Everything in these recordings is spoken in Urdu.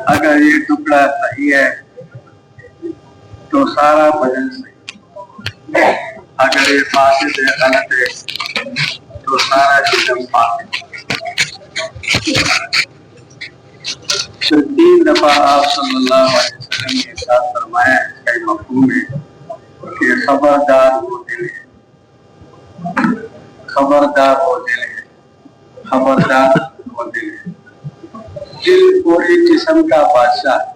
اگر یہ ٹکڑا صحیح ہے تو سارا بدن صحیح، اگر یہ فاسد ہے، غلط ہے، تو سارا جسم فاسد۔ تو 3 دفعہ آپ صلی اللہ علیہ وسلم نے ارشاد فرمایا، اس کا مفہوم ہے کہ خبردار وہ دل ہے، خبردار وہ دل ہے، خبردار وہ دل ہے۔ دل پورے جسم کا بادشاہ ہے۔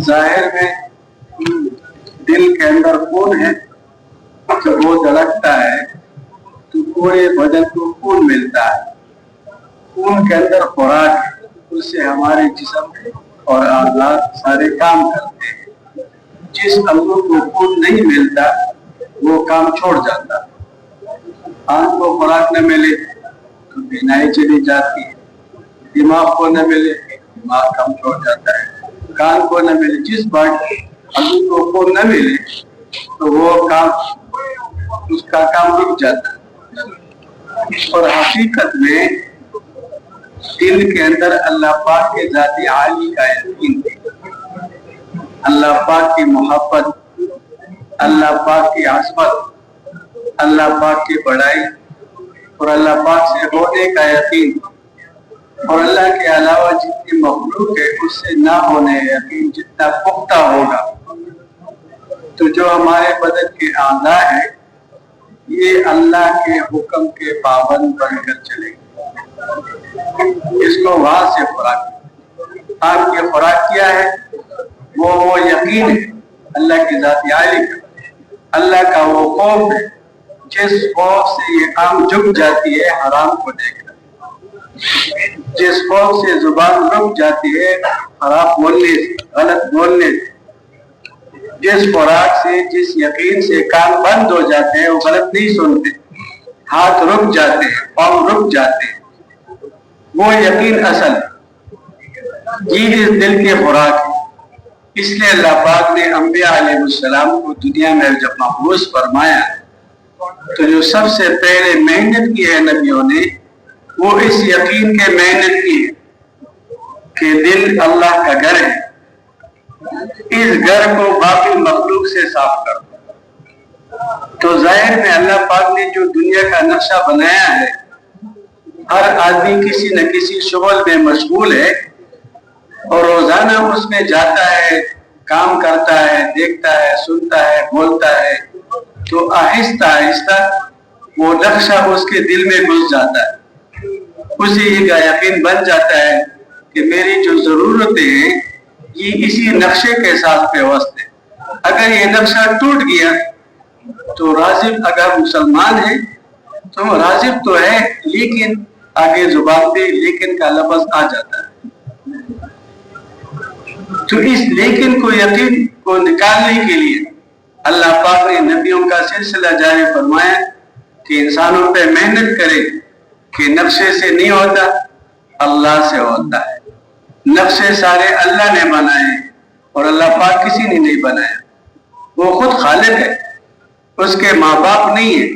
ظاہر میں دل کے اندر خون ہے، جب وہ دھڑکتا ہے تو پورے بدن کو خون ملتا ہے۔ خون کے اندر خوراک ہے، اس سے ہمارے جسم اور اعضاء سارے کام کرتے ہیں۔ جس عضو کو خون نہیں ملتا وہ کام چھوڑ جاتا ہے۔ آنکھ کو خوراک نہ ملے تو بینائی چلی جاتی ہے، دماغ کو نہ ملے دماغ کام چھوڑ جاتا ہے، کان کو نہ ملے، جس عضو کو خون نہ ملے تو وہ کام، اس کا کام رک جاتا ہے۔ اور حقیقت میں دل کے اندر اللہ پاک کے ذات عالی کا یقین ہے، اللہ پاک کی محبت، اللہ پاک کی عظمت، اللہ پاک کی بڑائی اور اللہ پاک سے ہونے کا یقین، اور اللہ کے علاوہ جتنی مخلوق ہے اس سے نہ ہونے یقین جتنا پختہ ہوگا، تو جو ہمارے بدن کے اعضاء ہیں یہ اللہ کے حکم کے پابند بن کر چلے گے۔ اس کو وہاں سے خوراک، آپ کی خوراک کیا ہے؟ وہ یقین ہے اللہ کی ذات عالی کا، اللہ کا وہ خوف ہے جس خوف سے یہ آنکھ جھک جاتی ہے حرام کو دیکھ کر، جس خوف سے زبان رک جاتی ہے حرام بولنے سے، غلط بولنے سے، جس خوراک سے، جس یقین سے کان بند ہو جاتے ہیں، وہ غلط نہیں سنتے، ہاتھ رک جاتے ہیں، پاؤں رک جاتے ہیں، وہ یقین اصل یہ اس دل کے خوراک ہے۔ اس لیے اللہ پاک نے انبیاء علیہ السلام کو دنیا میں جب مبعوث فرمایا تو جو سب سے پہلے محنت کی ہے نبیوں نے، وہ اس یقین کے محنت کی ہے کہ دل اللہ کا گھر ہے، اس گھر کو باقی مخلوق سے صاف کر دو۔ تو ظاہر میں اللہ پاک نے جو دنیا کا نقشہ بنایا ہے، ہر آدمی کسی نہ کسی شغل میں مشغول ہے اور روزانہ اس میں جاتا ہے، کام کرتا ہے، دیکھتا ہے، سنتا ہے، بولتا ہے، تو آہستہ آہستہ وہ نقشہ اس کے دل میں گھس جاتا ہے، اسے یہ یقین بن جاتا ہے کہ میری جو ضرورتیں ہیں یہ اسی نقشے کے ساتھ پیوست ہے۔ اگر یہ نقشہ ٹوٹ گیا تو راغب، اگر مسلمان ہے تو راغب تو ہے لیکن آگے زبان پہ لیکن کا لفظ آ جاتا ہے، تو اس لیکن کو یقین کو نکالنے کے لیے اللہ پاک نے نبیوں کا سلسلہ جاری فرمایا کہ انسانوں پہ محنت کرے کہ نقشے سے نہیں ہوتا، اللہ سے ہوتا ہے۔ نقشے سارے اللہ نے بنائے اور اللہ پاک کسی نے نہیں بنایا، وہ خود خالق ہے، اس کے ماں باپ نہیں ہے،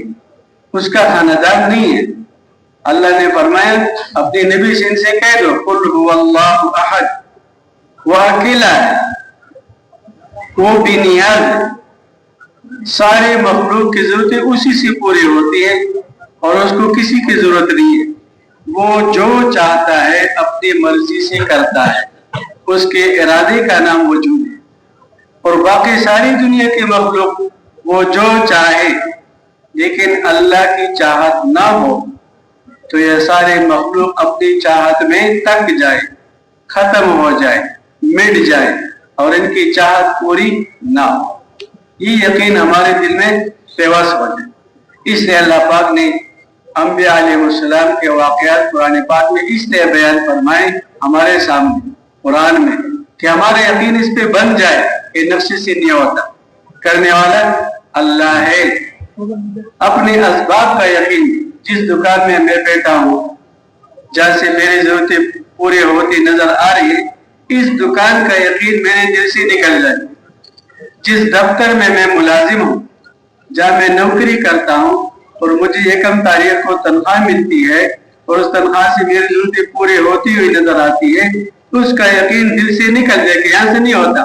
اس کا خاندان نہیں ہے۔ اللہ نے فرمایا اپنے نبی سے ان سے کہہ دو قل هو اللہ احد، وہ اکیلا ہے، وہ بے نیاز ہے، سارے مخلوق کی ضرورتیں اسی سے پوری ہوتی ہیں اور اس کو کسی کی ضرورت نہیں ہے۔ وہ جو چاہتا ہے اپنی مرضی سے کرتا ہے، اس کے ارادے کا نام وجود ہے، اور باقی ساری دنیا کے مخلوق وہ جو چاہے، لیکن اللہ کی چاہت نہ ہو تو یہ سارے مخلوق اپنی چاہت میں تک جائے، ختم ہو جائے، مٹ جائے اور ان کی چاہت پوری نہ ہو۔ یہ یقین ہمارے دل میں پیوست ہو جائے۔ اس لیے اللہ پاک نے انبیاء علیہ السلام کے واقعات قرآن پاک میں اس لیے بیان فرمائے ہمارے سامنے قرآن میں کہ ہمارا یقین اس پہ بن جائے کہ نفس سے نہیں ہوتا، کرنے والا اللہ ہے۔ اپنے اسباب کا یقین، جس دکان میں میں بیٹھا ہوں جہاں سے میری ضرورتیں پوری ہوتی نظر آ رہی ہے، اس دکان کا یقین میرے دل سے نکل جائے۔ جس دفتر میں میں ملازم ہوں، جہاں میں نوکری کرتا ہوں اور مجھے 1 تاریخ کو تنخواہ ملتی ہے اور اس تنخواہ سے میری ضرورتیں پوری ہوتی ہوئی نظر آتی ہے، اس کا یقین دل سے نکل جائے کہ یہاں سے نہیں ہوتا.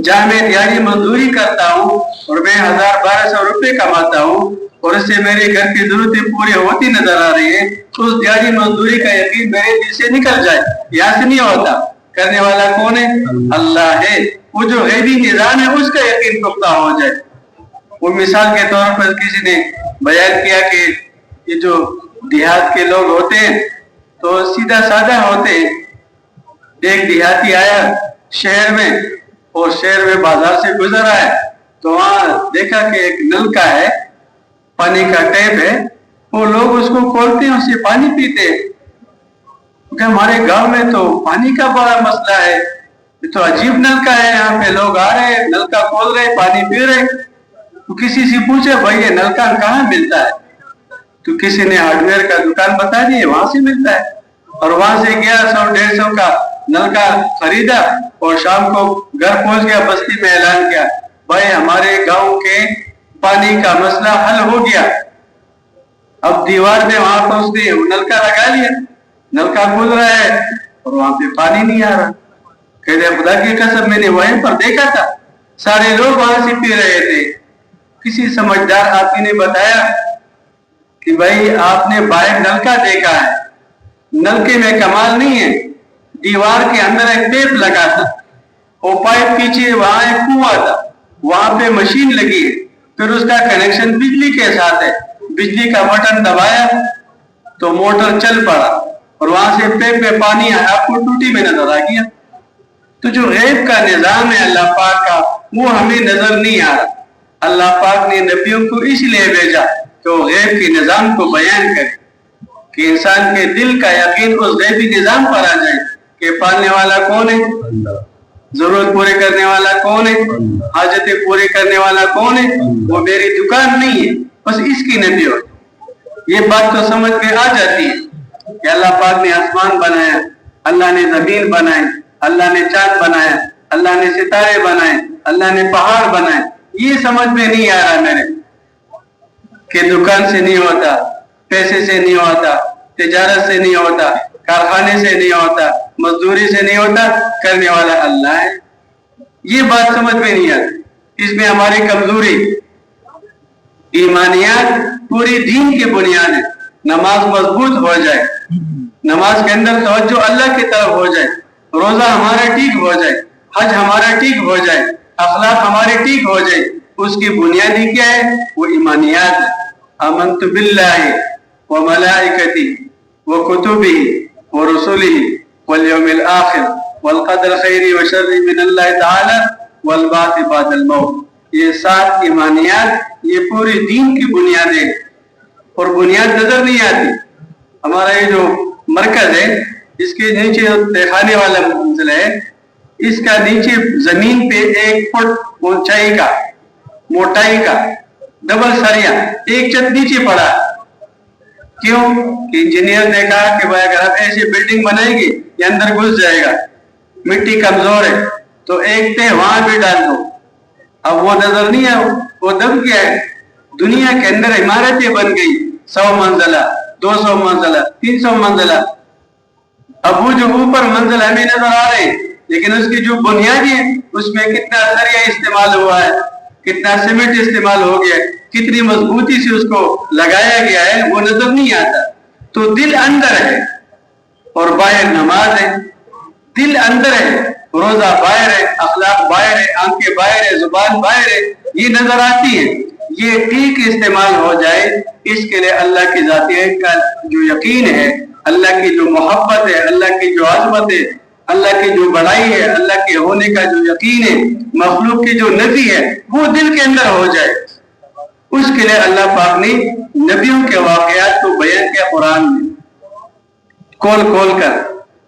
جہاں میں دیہڑی مزدوری کرتا ہوں اور میں 1000-1200 روپے کماتا ہوں اور اس سے میرے گھر کی ضرورتیں پوری ہوتی نظر آ رہی ہے تو اس دیہڑی مزدوری کا یقین میرے دل سے نکل جائے. یہاں سے نہیں ہوتا. کرنے والا کون ہے؟ اللہ ہے. وہ جو غیبی نظام ہے اس کا یقین پختہ ہو جائے. وہ مثال کے طور پر کسی نے بیان کیا کہ یہ جو دیہات کے لوگ ہوتے ہیں تو سیدھا سادہ ہوتے ہیں. ایک دیہاتی آیا شہر میں اور شہر میں بازار سے گزر آیا تو وہاں دیکھا کہ ایک نلکا ہے, پانی کا ٹیپ ہے, وہ لوگ اس کو کھولتے ہیں, اس سے پانی پیتے ہیں. کہ ہمارے گاؤں میں تو پانی کا بڑا مسئلہ ہے, یہ تو عجیب نلکا ہے, یہاں پہ لوگ آ رہے ہیں, نلکا کھول رہے, پانی پی رہے. تو کسی سے پوچھے بھائی یہ نلکا کہاں ملتا ہے؟ تو کسی نے ہارڈ ویئر کا دکان بتا دی وہاں سے ملتا ہے. اور وہاں سے گیا 100-150 کا نلکا خریدا اور شام کو گھر پہنچ گیا, بستی میں اعلان کیا بھائی ہمارے گاؤں کے پانی کا مسئلہ حل ہو گیا. اب دیوار میں وہاں پر اس نے نلکا لگا لیا, نلکا کھل رہا ہے اور وہاں پہ پانی نہیں آ رہا. کہتے خدا کی قسم میں نے وہیں پر دیکھا تھا, سارے لوگ وہاں سے پی رہے تھے. کسی سمجھدار آدمی نے بتایا کہ بھائی آپ نے باہر نلکا دیکھا ہے, نلکے میں کمال نہیں ہے, دیوار کے اندر ایک ٹیپ لگا تھا, وہ پائپ پیچھے وہاں ایک کنواں تھا, وہاں پہ مشین لگی ہے, پھر اس کا کنیکشن بجلی کے ساتھ ہے. بجلی کا بٹن دبایا تو موٹر چل پڑا اور وہاں سے پیپ میں پانی آپ کو ٹوٹی میں نظر آ گیا. تو جو غیب کا نظام ہے اللہ پاک کا وہ ہمیں نظر نہیں آ رہا. اللہ پاک نے نبیوں کو اس لیے بھیجا کہ وہ غیب کے نظام کو بیان کرے کہ انسان کے دل کا یقین اس غیبی نظام پر آ جائے کہ پالنے والا کون ہے, ضرورت پورے کرنے والا کون ہے, حاجتیں پورے کرنے والا کون ہے. وہ میری دکان نہیں ہے, بس اس کی نبی ہو. یہ بات تو سمجھ میں آ جاتی ہے کہ اللہ پاک نے آسمان بنایا, اللہ نے زمین بنائے, اللہ نے چاند بنایا, اللہ نے ستارے بنائے, اللہ نے پہاڑ بنائے. یہ سمجھ میں نہیں آ رہا میرے کہ دکان سے نہیں ہوتا, پیسے سے نہیں ہوتا, تجارت سے نہیں ہوتا, کارخانے سے نہیں ہوتا, مزدوری سے نہیں ہوتا, کرنے والا اللہ ہے. یہ بات سمجھ میں نہیں آتی. اس میں ہماری کمزوری. ایمانیات پوری دین کی بنیاد ہے. نماز مضبوط ہو جائے, نماز کے اندر توجہ اللہ کی طرف ہو جائے, روزہ ہمارا ٹھیک ہو جائے, حج ہمارا ٹھیک ہو جائے, اخلاق ہمارے ٹھیک ہو جائے, اس کی بنیادی کیا ہے؟ وہ ایمانیات ہے. آمنت باللہ وملائکتہ وکتبہ ورسلہ والیوم الآخر والقدر خیر وشر من اللہ تعالی والبعث بعد الموت. یہ 7 ایمانیات یہ پوری دین کی بنیادیں اور بنیاد نظر نہیں آتی. ہمارا یہ جو مرکز ہے اس کے نیچے تہخانے والا منزل ہے, اس کا نیچے زمین پہ 1 فٹ اونچائی کا موٹائی کا ڈبل سریا ایک چھت نیچے پڑا. کیوں کہ انجینئر نے کہا کہ بھائی اگر آپ ایسی بلڈنگ بنائیں گے یہ اندر گھس جائے گا, مٹی کمزور ہے, تو ایک تہ وہاں بھی ڈال دو. اب وہ نظر نہیں ہے, وہ دب گیا ہے. دنیا کے اندر عمارتیں بن گئی 100 منزلہ, 200 منزلہ, 300 منزلہ. اب وہ جو اوپر منزل ہمیں نظر آ رہے ہیں لیکن اس کی جو بنیادی ہے اس میں کتنا سریا استعمال ہوا ہے, کتنا سیمنٹ استعمال ہو گیا, کتنی مضبوطی سے اس کو لگایا گیا ہے وہ نظر نہیں آتا. تو دل اندر ہے اور باہر نماز ہے. دل اندر ہے, روزہ باہر ہے, اخلاق باہر ہے, آنکھیں باہر ہے, زبان باہر ہے, یہ نظر آتی ہے. یہ ٹھیک استعمال ہو جائے اس کے لیے اللہ کی ذاتیت کا جو یقین ہے, اللہ کی جو محبت ہے, اللہ کی جو عظمت ہے, اللہ کی جو بڑائی ہے, اللہ کے ہونے کا جو یقین ہے, مخلوق کی جو نفی ہے وہ دل کے اندر ہو جائے. اس کے لیے اللہ پاک نے نبیوں کے واقعات کو بیان کیا قرآن میں کھول کھول کر,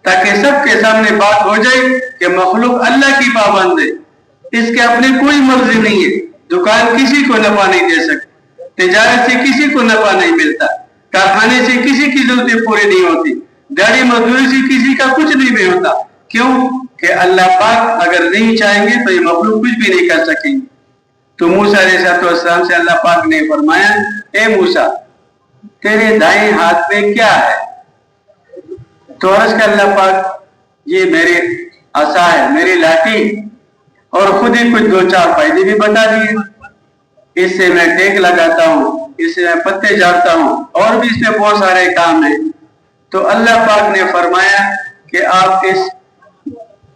تاکہ سب کے سامنے بات ہو جائے کہ مخلوق اللہ کی پابند ہے, اس کے اپنی کوئی مرضی نہیں ہے. دکان کسی کو نفع نہیں دے سکتی, تجارت سے کسی کو نفع نہیں ملتا, کارخانے سے کسی کی ضرورتیں پوری نہیں ہوتی, دیہڑی مزدوری سے کسی کا کچھ نہیں بھی ہوتا. کیوں کہ اللہ پاک اگر نہیں چاہیں گے تو یہ مخلوق کچھ بھی نہیں کر سکیں گے. تو موسیٰ علیہ السلام سے اللہ پاک نے فرمایا, اے موسیٰ تیرے دائیں ہاتھ میں کیا ہے؟ تو عرض کر اللہ پاک یہ میری عصا ہے، میری لاٹھی، اور خود ہی کچھ 2-4 فائدے بھی بتا دیے. اس سے میں ٹیک لگاتا ہوں، اس سے میں پتے جاڑتا ہوں، اور بھی اس میں بہت سارے کام ہیں. تو اللہ پاک نے فرمایا کہ آپ اس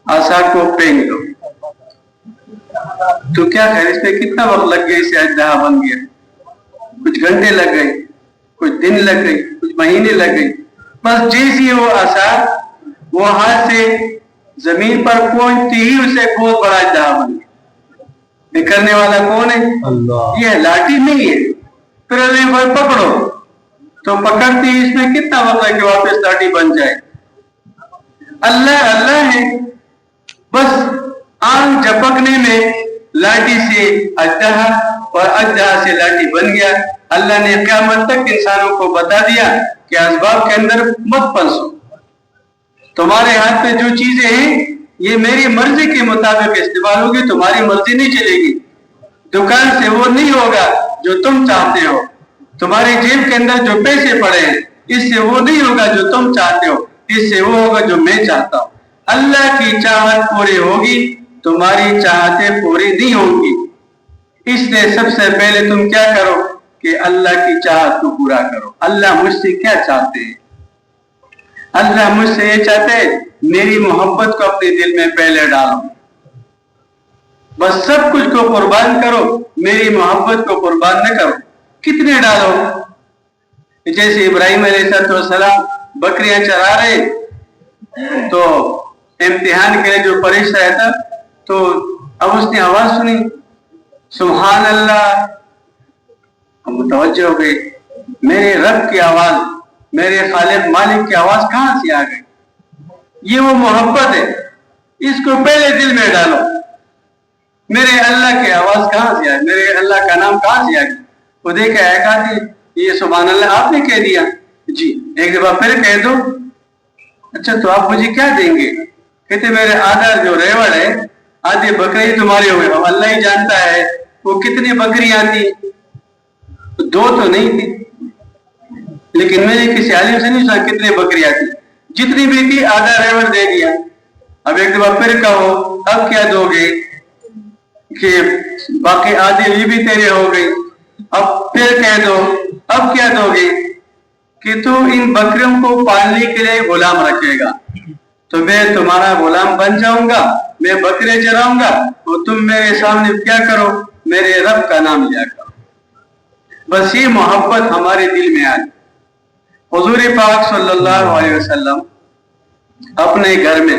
عصا کو پھینک دو. تو کیا خیر، اس میں کتنا وقت لگ گیا اسے اژدہا بن گیا؟ کچھ گھنٹے لگ گئے، کچھ دن لگ گئی، کچھ مہینے لگ گئی. بس جیسی وہ عصا وہ ہاتھ سے زمین پر پہنچتی ہی اسے بہت بڑا اژدہا بن گیا. یہ کرنے والا کون ہے؟ اللہ. یہ لاٹھی نہیں ہے. پھر اللہ پکڑو تو پکڑتی اس میں کتنا وقت ہے کہ واپس لاٹھی بن جائے؟ اللہ ہے. بس آنکھ جھپکنے میں لاٹھی سے اژدہا اور اژدہا سے لاٹھی بن گیا. اللہ نے قیامت تک انسانوں کو بتا دیا کہ اسباب کے اندر مت پھنسو. تمہارے ہاتھ میں جو چیزیں ہیں یہ میری مرضی کے مطابق استعمال ہوگی، تمہاری مرضی نہیں چلے گی. دکان سے وہ نہیں ہوگا جو تم چاہتے ہو. تمہاری جیب کے اندر جو پیسے پڑے ہیں اس سے وہ نہیں ہوگا جو تم چاہتے ہو، اس سے وہ ہوگا جو میں چاہتا ہوں. اللہ کی چاہت پوری ہوگی، تمہاری چاہتیں پوری نہیں ہوں گی. اس لیے سب سے پہلے تم کیا کرو کہ اللہ کی چاہت کو پورا کرو. اللہ مجھ سے کیا چاہتے ہیں؟ اللہ مجھ سے یہ چاہتے ہیں میری محبت کو اپنے دل میں پہلے ڈالو. بس سب کچھ کو قربان کرو، میری محبت کو قربان نہ کرو. کتنے ڈالو؟ جیسے ابراہیم علیہ السلام بکریاں چرا رہے تو امتحان کے لیے جو فرشتہ آیا تھا تو اب اس نے آواز سنی، سبحان اللہ. متوجہ ہو گئی، میرے رب کی آواز، میرے خالق مالک کی آواز کہاں سے آ گئی؟ یہ وہ محبت ہے، اس کو پہلے دل میں ڈالو. میرے اللہ کی آواز کہاں سے آئی؟ میرے اللہ کا نام کہاں سے آ گیا؟ وہ دیکھا ہے کہا یہ سبحان اللہ آپ نے کہہ دیا، جی ایک دفعہ پھر کہہ دو. اچھا تو آپ مجھے کیا دیں گے؟ کہتے میرے آدھا جو ریوڑ ہے، آدھی بکری تمہاری ہوئے. اب اللہ ہی جانتا ہے وہ کتنی بکریاں تھی. 2 تو نہیں تھی، لیکن میں نے کسی عالم سے نہیں سنا کتنی بکریاں تھی. جتنی بھی تھی آدھا ریوڑ دے دیا. اب ایک دفعہ پھر کہو اب کیا دو گے؟ کہ باقی آدھی یہ بھی تیرے ہو گئی. اب پھر کہہ دو اب کیا دو گے؟ کہ تو ان بکریوں کو پالنے کے لیے غلام رکھے گا تو میں تمہارا غلام بن جاؤں گا، میں بکرے چراؤں گا تو تم میرے سامنے کیا کرو؟ میرے رب کا نام لیا کرو. بس یہ محبت ہمارے دل میں آئی. حضور پاک صلی اللہ علیہ وسلم اپنے گھر میں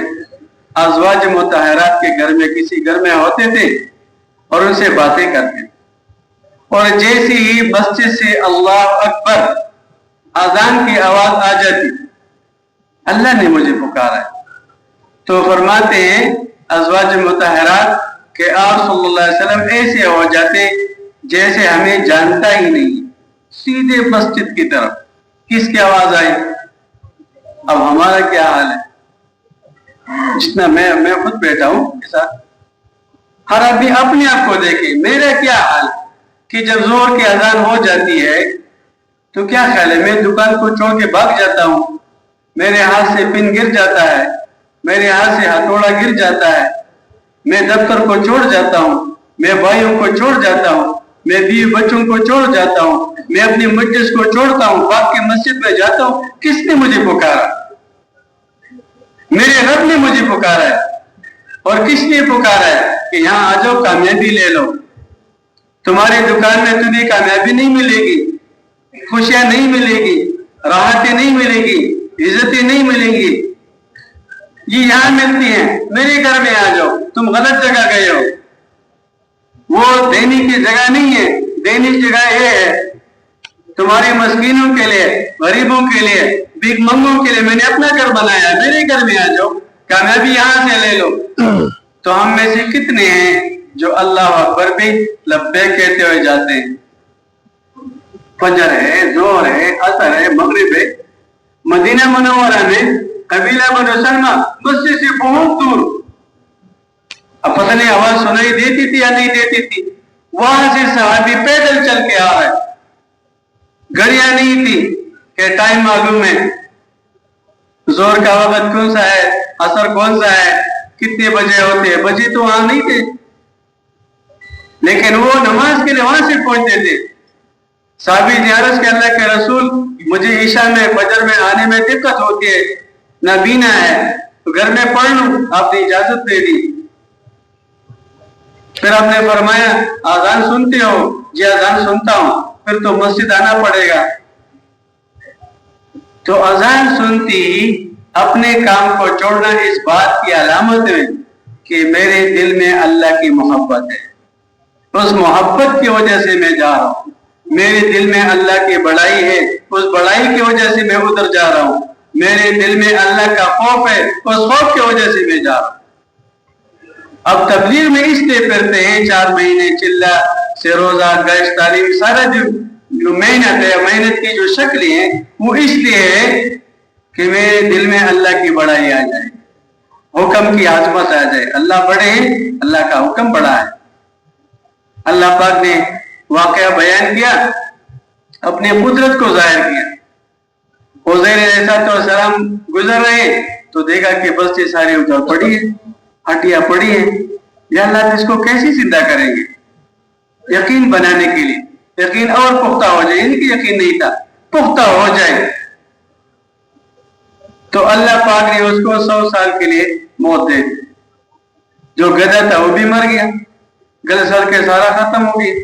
ازواج مطہرات کے گھر میں کسی گھر میں ہوتے تھے اور ان سے باتیں کرتے، اور جیسے ہی مسجد سے اللہ اکبر اذان کی آواز آ جاتی، اللہ نے مجھے پکارا ہے. تو فرماتے ہیں ازواج مطہرات کہ آپ صلی اللہ علیہ وسلم ایسے ہو جاتے جیسے ہمیں جانتا ہی نہیں، سیدھے مسجد کی طرف. کس کی آواز آئی؟ اب ہمارا کیا حال ہے؟ جتنا میں خود بیٹھا ہوں کے ساتھ، ہر آدمی اپنے آپ کو دیکھے. میرا کیا حال کہ جب زور کی اذان ہو جاتی ہے تو کیا خیال ہے میں دکان کو چھوڑ کے بھاگ جاتا ہوں، میرے ہاتھ سے پن گر جاتا ہے، میرے ہاتھ سے ہتھوڑا گر جاتا ہے، میں دفتر کو چھوڑ جاتا ہوں، میں بھائیوں کو چھوڑ جاتا ہوں، میں بیوی بچوں کو چھوڑ جاتا ہوں، میں اپنی مجلس کو چھوڑتا ہوں، باپ کی مسجد میں جاتا ہوں. کس نے مجھے پکارا؟ میرے رب نے مجھے پکارا ہے. اور کس نے پکارا ہے کہ یہاں آ جاؤ کامیابی لے لو. تمہاری دکان میں تمہیں کامیابی نہیں ملے گی، خوشیاں نہیں ملے گی، راحتیں نہیں ملے گی، عزتیں نہیں ملیں گی. یہ یہاں ملتی ہیں، میرے گھر میں آ جاؤ. تم غلط جگہ گئے ہو، وہ دینے کی جگہ نہیں ہے. دینے کی جگہ یہ ہے تمہارے مسکینوں کے لیے، غریبوں کے لیے، بھیک منگوں کے لیے. میں نے اپنا گھر بنایا، میرے گھر میں آ جاؤ، کامیابی یہاں سے لے لو. تو ہم میں سے کتنے ہیں جو اللہ اکبر بھی لبیک کہتے ہوئے جاتے ہیں؟ فجر ہے، ظہر ہے، عصر ہے، مغرب ہے. مدینہ منورہ میں قبیلہ بنو سلمہ مسجد سے بہت دور، اب پتہ نہیں آواز سنائی دیتی تھی یا نہیں دیتی تھی. وہاں سے صحابی پیدل چل کے آ رہے، گڑیاں نہیں تھی کہ ٹائم معلوم ہے. زور کا وقت کون سا ہے, عصر کون سا ہے, کتنے بجے ہوتے ہیں. بجے تو وہاں نہیں تھے, لیکن وہ نماز کے لیے وہاں سے پہنچتے تھے. صحابی نے عرض کہ اللہ کے رسول مجھے عشاء میں فجر میں آنے میں دقت ہوتی ہے, نابینا ہے, تو گھر میں پڑھ لوں. آپ نے اجازت دے دی. پھر آپ نے فرمایا آذان سنتے ہو؟ جی آذان سنتا ہوں. پھر تو مسجد آنا پڑے گا. تو اذان سنتی اپنے کام کو چھوڑنا اس بات کی علامت ہے کہ میرے دل میں اللہ کی محبت ہے. اس محبت کی وجہ سے میں جا رہا ہوں. میرے دل میں اللہ کی بڑائی ہے, اس بڑائی کی وجہ سے میں ادھر جا رہا ہوں. میرے دل میں اللہ کا خوف ہے, اس خوف کی وجہ سے میں جا رہا ہوں. اب تبلیغ میں اس لیے پھرتے ہیں 4 مہینے چلہ سے روزہ گشت تعلیم سارا جو محنت ہے, محنت کی جو شکلیں ہیں وہ اس لیے ہے کہ میرے دل میں اللہ کی بڑائی آ جائے, حکم کی عظمت آ جائے. اللہ بڑے ہیں, اللہ کا حکم بڑا ہے. اللہ پاک نے واقعہ بیان کیا, اپنے قدرت کو ظاہر کیا. عزیر علیہ السلام گزر رہے تو دیکھا کہ بستی ساری ادھر پڑی ہے, ہٹیاں پڑی ہیں. یا اللہ اس کو کیسے زندہ کریں گے؟ یقین بنانے کے لیے, یقین اور پختہ ہو جائے. ان کی یقین نہیں تھا, پختہ ہو جائے. تو اللہ پاک نے اس کو 100 سال کے لیے موت دے دی. جو گدھا تھا وہ بھی مر گیا, گل سر کے سارا ختم ہو گیا.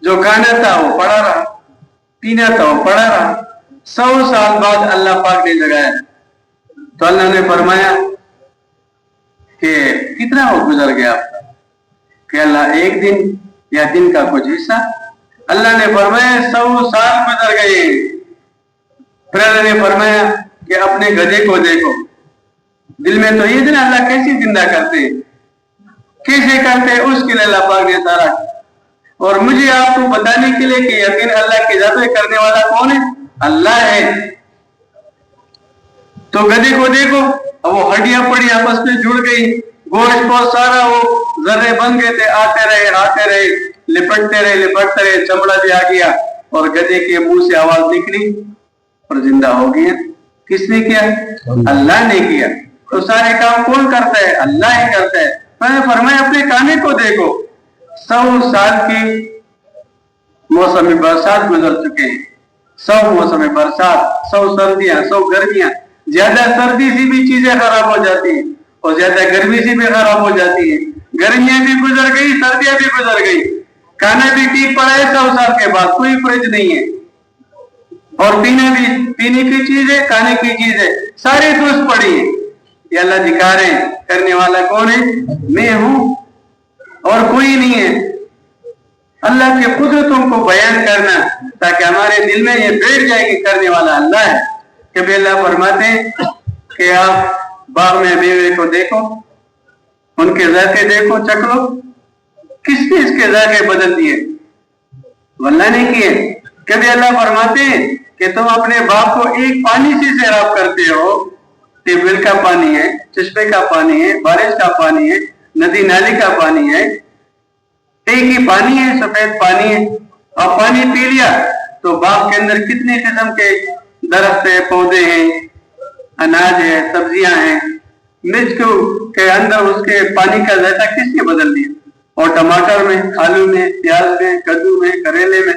جو کھانا تھا وہ پڑا رہا, پینا تھا وہ پڑا رہا. 100 سال بعد اللہ پاک نے جگایا. تو اللہ نے فرمایا کہ کتنا وہ گزر گیا کہ اللہ ایک دن یا دن کا کچھ حصہ. اللہ نے فرمایا 100 سال گزر گئے. پھر اللہ نے فرمایا کہ اپنے گدھے کو دیکھو. دل میں تو یہ دن اللہ کیسے زندہ کرتے, کیسے کرتے, اس کے لیے اللہ پاک نے سارا. اور مجھے آپ کو بتانے کے لیے کہ یقین اللہ کی ذات کرنے والا کون ہے؟ اللہ ہے. تو گدھے کو دیکھو, وہ ہڈیاں پڑی آپس میں جڑ گئی, گوشت بہت سارا وہ ذرے بن گئے تھے, آتے رہے لپٹتے رہے, چمڑا بھی آ گیا اور گدھے کے منہ سے آواز نکلی اور زندہ ہو گیا. کس نے کیا؟ اللہ نے کیا. تو سارے کام کون کرتا ہے؟ اللہ ہی کرتا ہے. میں نے فرمایا اپنے کانے کو دیکھو. 100 سال کی موسم برسات گزر چکے ہیں. 100 موسم برسات, 100 سردیاں, 100 گرمیاں. زیادہ سردی سے بھی چیزیں خراب ہو جاتی ہیں اور زیادہ گرمی سے بھی خراب ہو جاتی ہیں. گرمیاں بھی گزر گئی, سردیاں بھی گزر گئی. کھانا بھی ٹھیک پڑا ہے 100 سال کے بعد, کوئی فرج نہیں ہے. اور پینا بھی, پینے کی چیز ہے, کھانے کی چیز ہے, ساری درست پڑی ہے. یہ اللہ دکھا رہے ہیں کرنے والا کون ہے؟ میں ہوں اور کوئی نہیں ہے. اللہ کے قدرتوں کو بیان کرنا تاکہ ہمارے دل میں یہ بیٹھ جائے کہ کرنے والا اللہ ہے. کہ اللہ فرماتے ہیں کہ آپ باغ میں میوے کو دیکھو, ان کے ذائقے دیکھو, چکھ لو. کس نے اس کے ذائقے بدل دیے؟ اللہ نے کیے. کبھی اللہ فرماتے ہیں کہ تم اپنے باغ کو ایک پانی سے سیراب کرتے ہو. ٹیوب ویل کا پانی ہے, چشمے کا پانی ہے, بارش کا پانی ہے, ندی نالی کا پانی ہے, ایک ہی پانی ہے, سفید پانی ہے. اور پانی پی لیا تو باغ کے اندر کتنے قسم کے درخت ہے, پودے ہیں, اناج ہے, سبزیاں ہیں. مرچ کے اندر اس کے پانی کا ذائقہ کس نے بدل دیا؟ اور ٹماٹر میں, آلو میں, پیاز میں, کدو میں, کریلے میں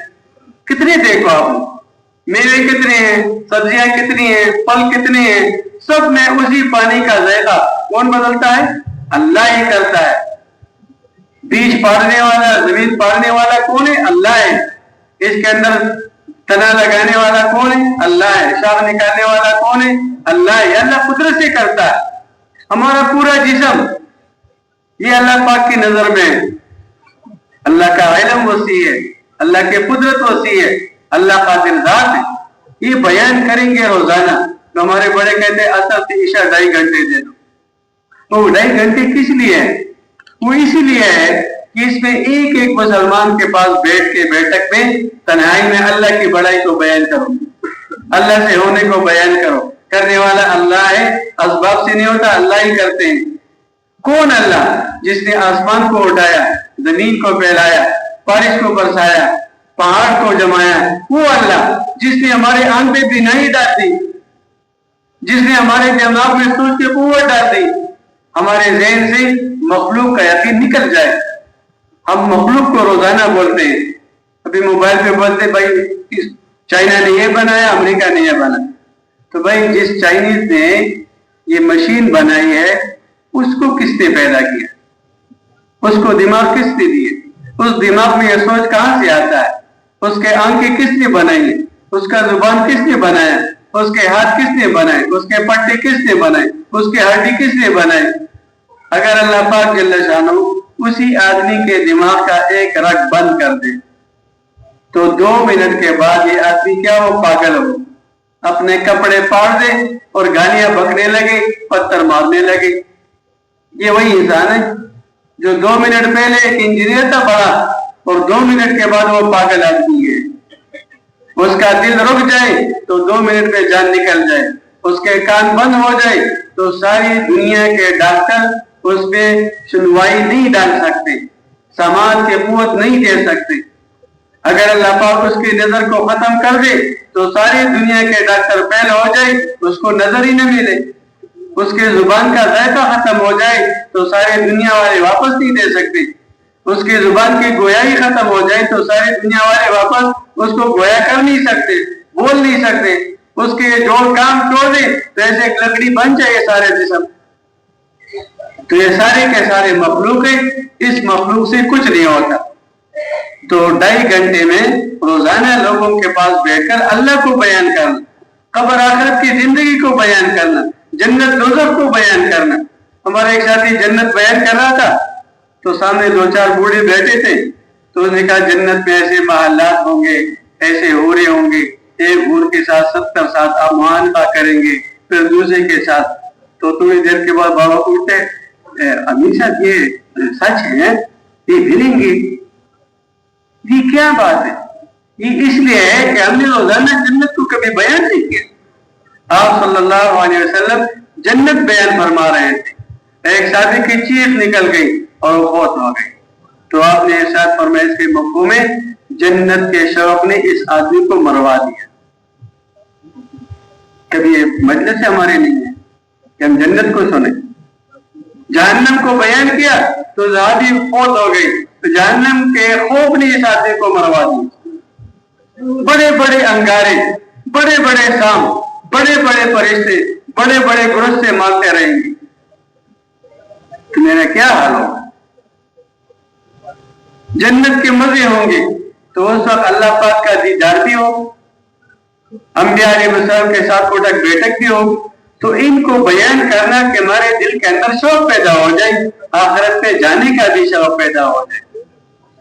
کتنے دیکھو آپ, میوے کتنے ہیں, سبزیاں کتنی ہیں, پھل کتنے ہیں, سب میں اسی پانی کا ذائقہ کون بدلتا ہے؟ اللہ ہی کرتا ہے. بیج پاڑنے والا, زمین پاڑنے والا کون ہے؟ اللہ ہے. اس کے اندر تنا لگانے والا کون ہے؟ اللہ ہے. شاخ نکالنے والا کون ہے؟ اللہ ہے. اللہ قدرت سے کرتا ہے. ہمارا پورا جسم یہ اللہ پاک کی نظر میں ہے. اللہ کا علم وسیع ہے, اللہ کی قدرت وسیع ہے, اللہ قادر ذات ہے. یہ بیان کریں گے روزانہ. تو ہمارے بڑے کہتے ہیں اثر سے عشاء 2.5 گھنٹے دے دو. تو 2.5 گھنٹے کس لیے ہے؟ وہ اسی لیے ہے کہ اس میں ایک ایک مسلمان کے پاس بیٹھ کے بیٹھک میں تنہائی میں اللہ کی بڑائی کو بیان کرو, اللہ سے ہونے کو بیان کرو. کرنے والا اللہ ہے, اسباب سے نہیں ہوتا, اللہ ہی کرتے ہیں. کون اللہ؟ جس نے آسمان کو اٹھایا, زمین کو پھیلایا, بارش کو برسایا, پہاڑ کو جمایا. وہ اللہ جس نے ہمارے آنکھ پہ بینائی ڈال دی. جس نے ہمارے دماغ میں سوچ کی قوت ڈال دی، ہمارے ذہن سے مخلوق کا یقین نکل جائے۔ ہم مخلوق کو روزانہ بولتے ہیں، ابھی موبائل پہ بولتے بھائی چائنا نے یہ بنایا، امریکہ نے یہ بنایا۔ تو بھائی جس چائنیز نے یہ مشین بنائی ہے اس کو کس نے پیدا کیا؟ اس کو دماغ کس نے دیے؟ اس دماغ میں یہ سوچ کہاں سے آتا ہے؟ اس کے آنکھیں کس نے بنائی ہے؟ اس کا زبان کس نے بنایا؟ اس کے ہاتھ کس نے بنائے؟ اس کے پٹے کس نے بنائے؟ اس کے ہڈی کس نے بنائے؟ اگر اللہ پاک جل شانہ اسی آدمی کے دماغ کا ایک رگ بند کر دے تو 2 منٹ کے بعد یہ آدمی کیا وہ پاگل ہو، اپنے کپڑے پاڑ دے اور گالیاں بکنے لگے، پتھر مارنے لگے۔ یہ وہی انسان ہے جو 2 منٹ پہلے ایک انجینئر تھا بڑا اور 2 منٹ کے بعد وہ پاگل آدمی ہے۔ اس کا دل رک جائے تو 2 منٹ میں جان نکل جائے، اس کے کان بند ہو جائے تو ساری دنیا کے ڈاکٹر اس پہ سنوائی نہیں ڈال سکتے، سماعت کی قوت نہیں دے سکتے۔ اگر اللہ پاک اس کی نظر کو ختم کر دے تو ساری دنیا کے ڈاکٹر فیل ہو جائے، اس کو نظر ہی نہ ملے۔ اس کے زبان کا ذائقہ ختم ہو جائے تو ساری دنیا والے واپس نہیں دے سکتے۔ اس کی زبان کی گویائی ختم ہو جائے تو ساری دنیا والے واپس اس کو گویا کر نہیں سکتے، بول نہیں سکتے۔ اس کے جوڑ کام توڑ دے تو ایسے ایک لکڑی بن جائے سارے جسم۔ تو یہ سارے کے سارے مخلوق ہیں، اس مخلوق سے کچھ نہیں ہوتا۔ تو 2.5 گھنٹے میں روزانہ لوگوں کے پاس بیٹھ کر اللہ کو بیان کرنا، قبر آخرت کی زندگی کو بیان کرنا، جنت دوزخ کو بیان کرنا۔ ہمارا ایک ساتھی جنت بیان کر رہا تھا تو سامنے 2-4 بوڑھے بیٹھے تھے، تو اس نے کہا جنت میں ایسے محلات ہوں گے، ایسے حوریں ہوں گے، ایک حور کے ساتھ 70 ساتھ آپ معانقہ کریں گے، پھر دوسرے کے ساتھ۔ تو تھوڑی دیر کے بعد بابا اٹھے، امیر صاحب یہ سچ ہے، یہ ملیں گے؟ یہ کیا بات ہے؟ یہ اس لیے ہے کہ ہم نے روزانہ جنت کو کبھی بیان نہیں کیا۔ آپ صلی اللہ علیہ وسلم جنت بیان فرما رہے تھے، ایک صحابی کی چیخ نکل گئی اور وہ فوت ہو گئی۔ تو آپ نے ارشاد فرمایا اس کے مفہوم میں جنت کے شوق نے اس آدمی کو مروا دیا۔ کبھی یہ مجلس ہمارے نہیں ہے کہ ہم جنت کو سنیں۔ جہنم کو بیان کیا تو صحابی فوت ہو گئی، تو جہنم کے خوف نے اس آدمی کو مروا دیا۔ بڑے بڑے انگارے، بڑے بڑے سام، بڑے بڑے فرشتے، بڑے بڑے گرس سے مارتے رہیں گے، تو میرا کیا حال ہوگا؟ جنت کے مزے ہوں گے تو اس وقت اللہ پاک کا دیدار بھی ہو، انبیاء علیہ السلام کے ساتھ اٹھک بیٹھک بھی ہو۔ تو ان کو بیان کرنا کہ ہمارے دل کے اندر شوق پیدا ہو جائے، آخرت پہ جانے کا بھی شوق پیدا ہو جائے۔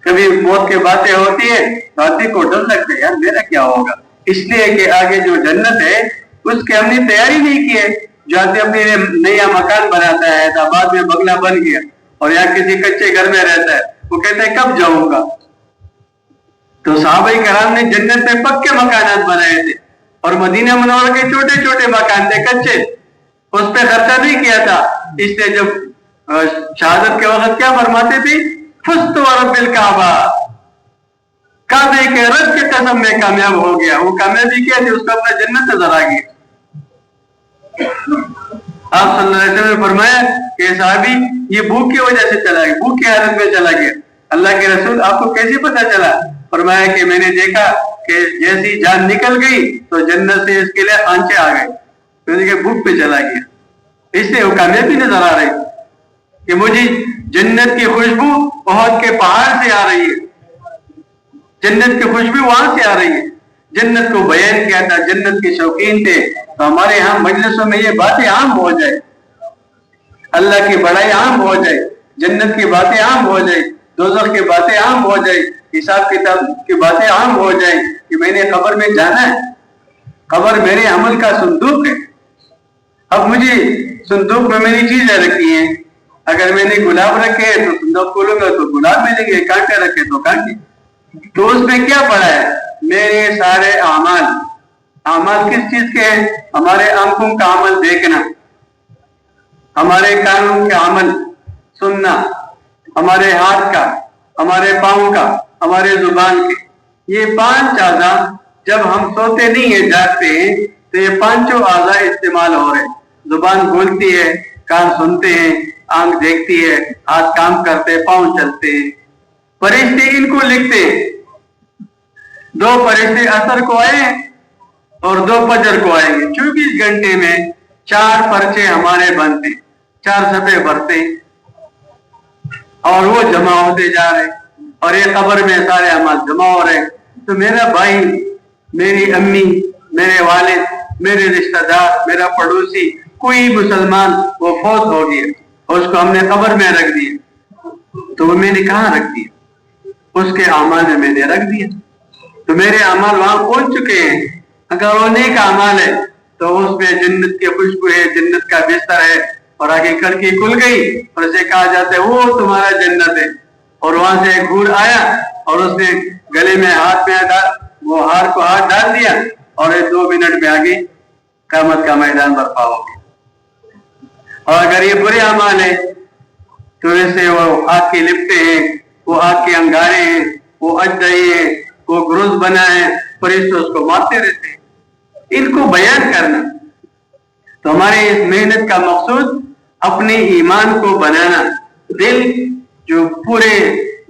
کبھی موت کی باتیں ہوتی ہے تو آدمی کو ڈر لگتا ہے، یار میرا کیا ہوگا؟ اس لیے کہ آگے جو جنت ہے اس کی ہم نے تیاری نہیں کی ہے۔ جو آدمی اپنے نیا مکان بناتا ہے، آباد میں بنگلہ بن گیا اور یا کسی کچے گھر میں رہتا ہے، وہ کہتا ہے کب جاؤں گا؟ تو صحابہ کرام نے جنت میں پکے مکانات بنائے تھے اور مدینہ منورہ کے چھوٹے چھوٹے مکان تھے کچے، اس پہ خرچہ نہیں کیا تھا۔ اس لیے جب شہادت کے وقت کیا فرماتے تھے؟ فزت ورب الکعبہ، کعبے کے رب کی قسم میں کامیاب ہو گیا۔ وہ کامیابی کیا تھی؟ اس کو اپنا جنت نظر آ گیا۔ آپ صلی اللہ علیہ وسلم نے فرمایا کہ صحابی یہ بھوک کی وجہ سے چلا گیا، بھوک کی حالت میں چلا گیا۔ اللہ کے رسول آپ کو کیسے پتا چلا؟ فرمایا کہ میں نے دیکھا کہ جیسی جان نکل گئی تو جنت سے اس کے لیے آنچے آ گئے، تو بھوک پہ چلا گیا۔ اس سے وہ کامیابی نظر آ رہی کہ مجھے جنت کی خوشبو احد کے پہاڑ سے آ رہی ہے، جنت کی خوشبو وہاں سے آ رہی ہے۔ جنت کو بیان کیا تھا، جنت کے شوقین تھے، تو ہمارے یہاں مجلسوں میں یہ باتیں عام ہو جائے، اللہ کی بڑائی عام ہو جائے، جنت کی باتیں عام ہو جائے، دوزخ کی باتیں عام ہو جائے، حساب کتاب کی باتیں عام ہو جائیں کہ میں نے قبر میں جانا ہے، قبر میرے عمل کا صندوق ہے۔ اب مجھے صندوق میں میری چیزیں رکھی ہیں، اگر میں نے گلاب رکھے ہیں تو صندوق کھولوں گا تو گلاب ملیں گے، کانٹے رکھے تو کانٹے۔ تو اس میں کیا پڑا ہے؟ میرے سارے اعمال۔ اعمال کس چیز کے ہیں؟ ہمارے آنکھوں کا عمل دیکھنا، ہمارے کانوں کا عمل سننا، ہمارے ہاتھ کا، ہمارے پاؤں کا، ہمارے زبان کے۔ یہ 5 اعضاء جب ہم سوتے نہیں ہیں، جاگتے ہیں، تو یہ پانچوں اعضاء استعمال ہو رہے. زبان بولتی ہے، کان سنتے ہیں، آنکھ دیکھتی ہے، ہاتھ کام کرتے ہیں، پاؤں چلتے ہیں. فرشتے ان کو لکھتے ہیں. 2 فرشتے عصر کو آئے اور 2 فجر کو آئیں گے. 24 گھنٹے میں 4 پرچے ہمارے بنتے، 4 صفحے بھرتے اور وہ جمع ہوتے جا رہے اور یہ قبر میں سارے اعمال جمع ہو رہے. تو میرا بھائی، میری امی، میرے والد، میرے رشتہ دار، میرا پڑوسی، کوئی مسلمان وہ فوت ہو گیا اور اس کو ہم نے قبر میں رکھ دیا، تو وہ میں نے کہاں رکھ دیا؟ اس کے اعمال میں نے رکھ دیا. تو میرے اعمال وہاں پہنچ چکے ہیں. اگر وہ نیک اعمال ہے تو اس میں جنت کی خوشبو ہے، جنت کا بستر ہے، اور آگے کھڑکی کھل گئی اور اسے کہا جاتا ہے وہ تمہارا جنت ہے. اور وہاں سے ایک گھوڑ آیا اور اس نے گلے میں ہاتھ میں وہ ہار کو ہاتھ ڈال دیا اور 2 منٹ میں آگے قیامت کا میدان برپا ہو گیا. اور اگر یہ برے اعمال ہے تو ایسے وہ آگ کی لپٹے ہیں، وہ آگ کے انگارے ہیں، وہ اجدہی ہیں، وہ گروز بنا ہے، فرشتے اس کو مارتے رہتے ہیں. ان کو بیان کرنا تو ہمارے اس محنت کا مقصود اپنے ایمان کو بنانا. دل جو پورے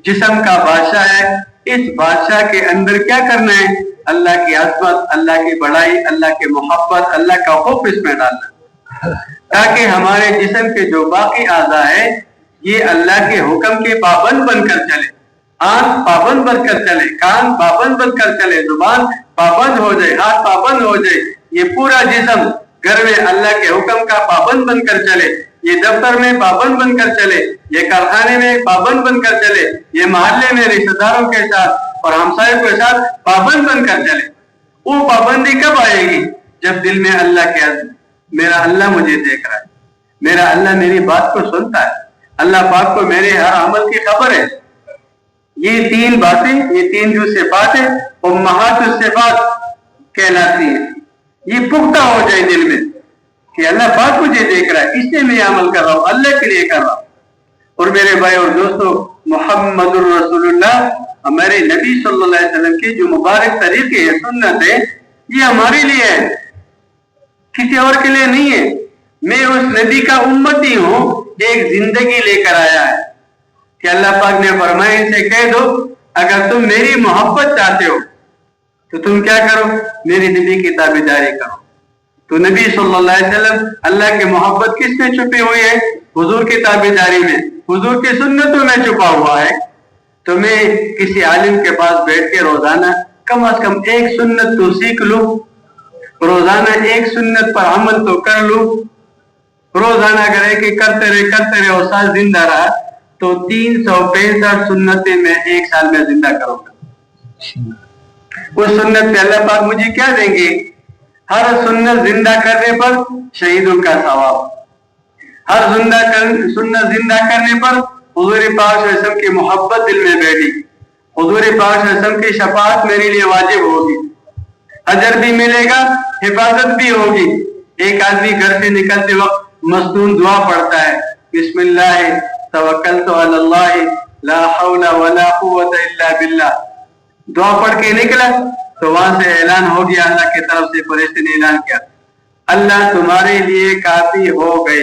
جسم کا بادشاہ ہے، اس بادشاہ کے اندر کیا کرنا ہے؟ اللہ کی عظمت، اللہ کی بڑائی، اللہ کی محبت، اللہ کا خوف اس میں ڈالنا، تاکہ ہمارے جسم کے جو باقی اعضاء ہے یہ اللہ کے حکم کے پابند بن کر چلے. آنکھ پابند بن کر چلے، کان پابند بن کر چلے، زبان پابند ہو جائے، ہاتھ پابند ہو جائے. یہ پورا جسم گھر میں اللہ کے حکم کا پابند بن کر چلے، یہ دفتر میں پابند بن کر چلے، یہ کارخانے میں پابند بن کر چلے، یہ محلے میں رشتہ داروں کے ساتھ اور ہمسایوں کے ساتھ پابند بن کر چلے. وہ پابندی کب آئے گی؟ جب دل میں اللہ کے عزم، میرا اللہ مجھے دیکھ رہا ہے، میرا اللہ میری بات کو سنتا ہے، اللہ پاک کو میرے ہر عمل کی خبر ہے. یہ 3 باتیں، یہ 3 جو صفات ہیں امہات الصفات کہلاتی ہیں. یہ پختہ ہو جائے دل میں کہ اللہ پاک مجھے دیکھ رہا ہے، اس لیے میں عمل کر رہا ہوں، اللہ کے لیے کر رہا ہوں. اور میرے بھائی اور دوستو، محمد الرسول اللہ، ہمارے نبی صلی اللہ علیہ وسلم کے جو مبارک طریقے ہیں، سنت ہے، یہ ہمارے لیے ہے، کسی اور کے لیے نہیں ہے. میں اس نبی کا امتی ہوں، ایک زندگی لے کر آیا ہے کہ اللہ پاک نے فرمایا ان سے کہہ دو اگر تم میری محبت چاہتے ہو تو تم کیا کرو؟ میری نبی کی تابعداری کرو. تو نبی صلی اللہ علیہ وسلم، اللہ کی محبت کس میں چھپی ہوئی ہے؟ حضور کی تابعداری میں، حضور کی سنتوں میں چھپا ہوا ہے. تو میں کسی عالم کے پاس بیٹھ کے روزانہ کم از کم ایک سنت تو سیکھ لوں، روزانہ ایک سنت پر عمل تو کر لوں. روزانہ اگر ایک کرتے رہے اور سال زندہ رہا تو 365 سنتیں میں 1 سال میں زندہ کروں گا. اس سنت پہ اللہ پاک مجھے کیا دیں گے؟ ہر سنت زندہ کرنے پر شہیدوں کا ثواب، ہر سنت زندہ کرنے پر حضور پاک صلی اللہ علیہ وسلم کی محبت دل میں بیٹھی، حضور پاک صلی اللہ علیہ وسلم کی شفاعت میرے لیے واجب ہوگی، اجر بھی ملے گا، حفاظت بھی ہوگی. ایک آدمی گھر سے نکلتے وقت مصنون دعا پڑھتا ہے، بسم اللہ توکلت علی اللہ لا حول ولا قوت الا باللہ. دعا پڑھ کے نکلا تو وہاں سے اعلان ہو گیا، اللہ کی طرف سے فرشتے نے اعلان کیا، اللہ تمہارے لیے کافی ہو گئے،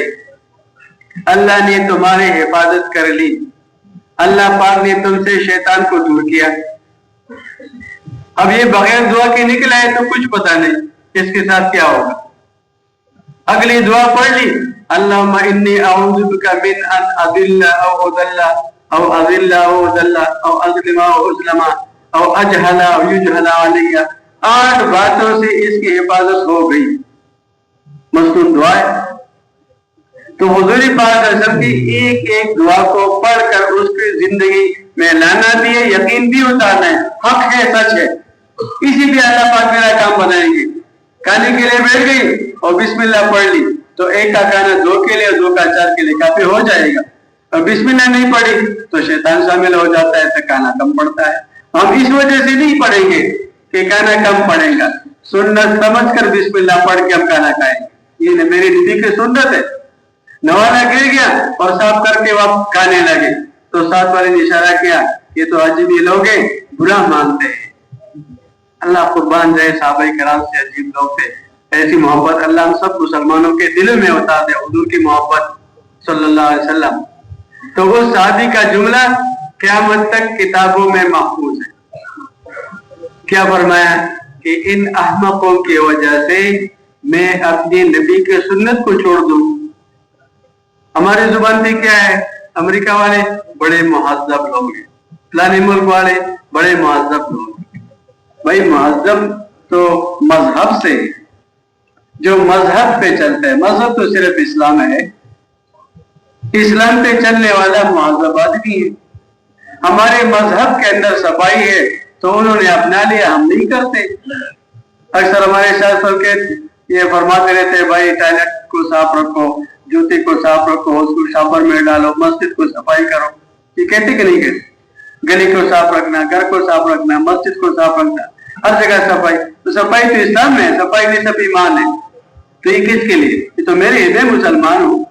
اللہ نے تمہاری حفاظت کر لی، اللہ پاک نے تم سے شیطان کو دور کیا. اب یہ بغیر دعا کے نکلا ہے تو کچھ پتہ نہیں اس کے ساتھ کیا ہوگا. اگلی دعا پڑھ لی، اللہم انی اعوذ بک من ان اضل او اضل او اضل او اضل او اظلم او اظلم او اجہل او یجہل علی. 8 باتوں سے اس کی حفاظت ہو گئی. مصنون دعا ہے. تو حضور پاک صلی اللہ علیہ وسلم کی ایک ایک دعا کو پڑھ کر اس کی زندگی میں لانا بھی ہے، یقین بھی اتارنا ہے، حق ہے، سچ ہے. اسی بھی اللہ پاک میرا کام بنائیں گے. کھانے کے لیے بیٹھ گئی اور بسم اللہ پڑھ لی تو ایک کا کھانا 2 کے لیے، 2 کا 4 کے لیے کافی ہو جائے گا. اور بسم اللہ نہیں پڑھی تو شیطان شامل ہو جاتا ہے تو کھانا کم پڑتا ہے. ہم اس وجہ سے نہیں پڑھیں گے کہ کھانا کم پڑے گا، سنت سمجھ کر بسم اللہ پڑھ کے ہم کھانا کھائیں گے. یہ میری نبی کی سنت ہے. نوالا گر گیا اور صاف کر کے واپس کھانے لگے تو ساتھ والے نے اشارہ کیا، یہ تو عجیب لوگ ہیں، برا مانتے ہیں. اللہ قربان جائے، صحابہ کرام سے عجیب لوگ تھے. ایسی محبت اللہ ہم سب مسلمانوں کے دلوں میں اتار دے، حضور کی محبت صلی اللہ علیہ وسلم۔ تو اس صحابی کا جملہ قیامت تک کتابوں میں محفوظ ہے۔ کیا فرمایا کہ ان احمقوں کی وجہ سے میں اپنی نبی کے سنت کو چھوڑ دوں۔ ہماری زبان سے کیا ہے؟ امریکہ والے بڑے مہذب لوگ ہیں، فلانے ملک والے بڑے مہذب لوگ ہیں۔ بھائی مہذب تو مذہب سے، جو مذہب پہ چلتا ہے، مذہب تو صرف اسلام ہے، اسلام پہ چلنے والا مہذب آدمی ہے۔ ہمارے مذہب کے اندر صفائی ہے تو انہوں نے اپنا لیا، ہم نہیں کرتے۔ اکثر ہمارے شاستر کے یہ فرماتے رہتے ہیں بھائی ٹوائلٹ کو صاف رکھو، جوتے کو صاف رکھو، اس کو شاور میں ڈالو، مسجد کو صفائی کرو۔ یہ کہتے کہ نہیں کہتے؟ گلی کو صاف رکھنا، گھر کو صاف رکھنا، مسجد کو صاف رکھنا، ہر جگہ صفائی۔ تو صفائی تو اسلام میں ہے، صفائی نہیں سب ایمان ہے۔ تو یہ کس کے لیے؟ یہ تو میرے میں مسلمان ہوں،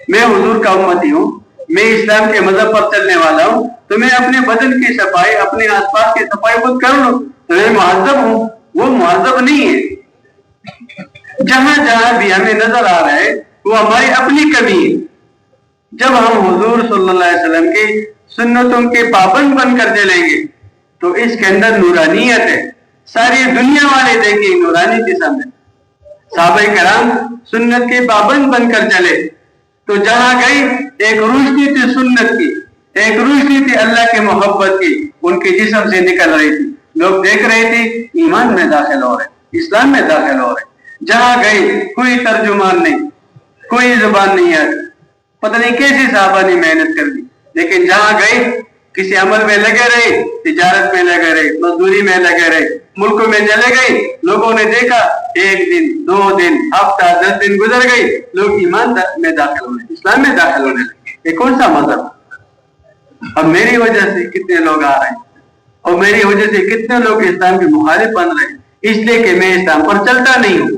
میں حضور کا امتی ہوں، میں اسلام کے مذہب پر چلنے والا ہوں، تو میں اپنے بدن کی صفائی، اپنے آس پاس کی صفائی خود کر لوں۔ تو میں مہذب ہوں، وہ مہذب نہیں ہے۔ جہاں جہاں بھی ہمیں نظر آ رہا ہے وہ ہماری اپنی کمی ہے۔ جب ہم حضور صلی اللہ علیہ وسلم کی سنتوں کے پابند بن کر چلیں گے تو اس کے اندر نورانیت ہے، ساری دنیا والے دیکھیں نورانی قسم ہے۔ صحابہ کرام سنت کے پابند بن کر چلے تو جہاں گئی ایک روشنی تھی سنت کی، ایک روشنی تھی اللہ کی محبت کی، ان کے جسم سے نکل رہی تھی۔ لوگ دیکھ رہے تھے ایمان میں داخل ہو رہے، اسلام میں داخل ہو رہے۔ جہاں گئی کوئی ترجمان نہیں، کوئی زبان نہیں آتی، پتہ نہیں کیسی صحابہ نے محنت کر دی، لیکن جہاں گئی کسی عمل میں لگے رہے، تجارت میں لگے رہے، مزدوری میں لگے رہے، ملکوں میں چلے گئے، لوگوں نے دیکھا ایک دن، 2 دن، ہفتہ، 10 دن گزر گئی، لوگ ایمان میں داخل ہونے، اسلام میں داخل ہونے لگے۔ یہ کون سا مذہب؟ اب میری وجہ سے کتنے لوگ آ رہے ہیں اور میری وجہ سے کتنے لوگ اسلام کے مخالف بن رہے ہیں، اس لیے کہ میں اسلام پر چلتا نہیں ہوں۔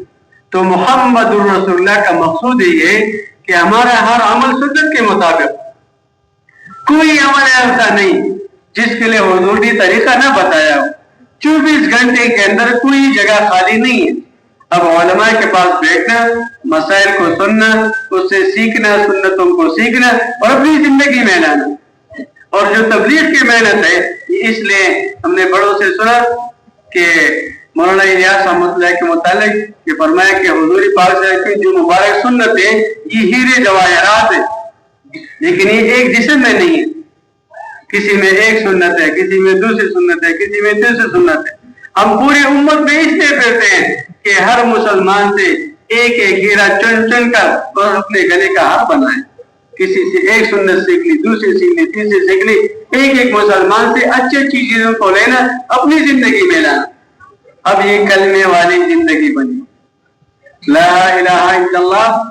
تو محمد الرسول اللہ کا مقصود یہ ہے کہ ہمارا ہر عمل سنت کے مطابق، کوئی عمل ایسا نہیں جس کے لیے حضور نے طریقہ نہ بتایا ہو۔ 24 گھنٹے کے اندر کوئی جگہ خالی نہیں ہے۔ اب علماء کے پاس بیٹھنا، مسائل کو سننا، اس سے سیکھنا، سنتوں کو سیکھنا اور اپنی زندگی میں لانا۔ اور جو تبلیغ کی محنت ہے، اس لیے ہم نے بڑوں سے سنا کہ مولانا الیاس رحمۃ اللہ کے متعلق یہ فرمایا کہ حضور پاک صلی اللہ علیہ وسلم کی جو مبارک سنت ہے یہ ہیرے جواہرات ہے، لیکن یہ ایک جسم میں نہیں ہے۔ کسی میں ایک سنت ہے، کسی میں دوسری سنت ہے، کسی میں تیسری سنت ہے۔ ہم پوری امت میں اس لیے پھرتے ہیں کہ ہر مسلمان سے ایک ایک ہیرا چن چن کر اور اپنے گلے کا ہار بنائیں۔ کسی سے ایک سنت سیکھ لی، دوسری سیکھ لی، تیسری سیکھ لی، ایک ایک مسلمان سے اچھی اچھی چیزوں کو لینا، اپنی زندگی میں لانا۔ اب یہ کلمے والی زندگی بنی، لا الہ الا اللہ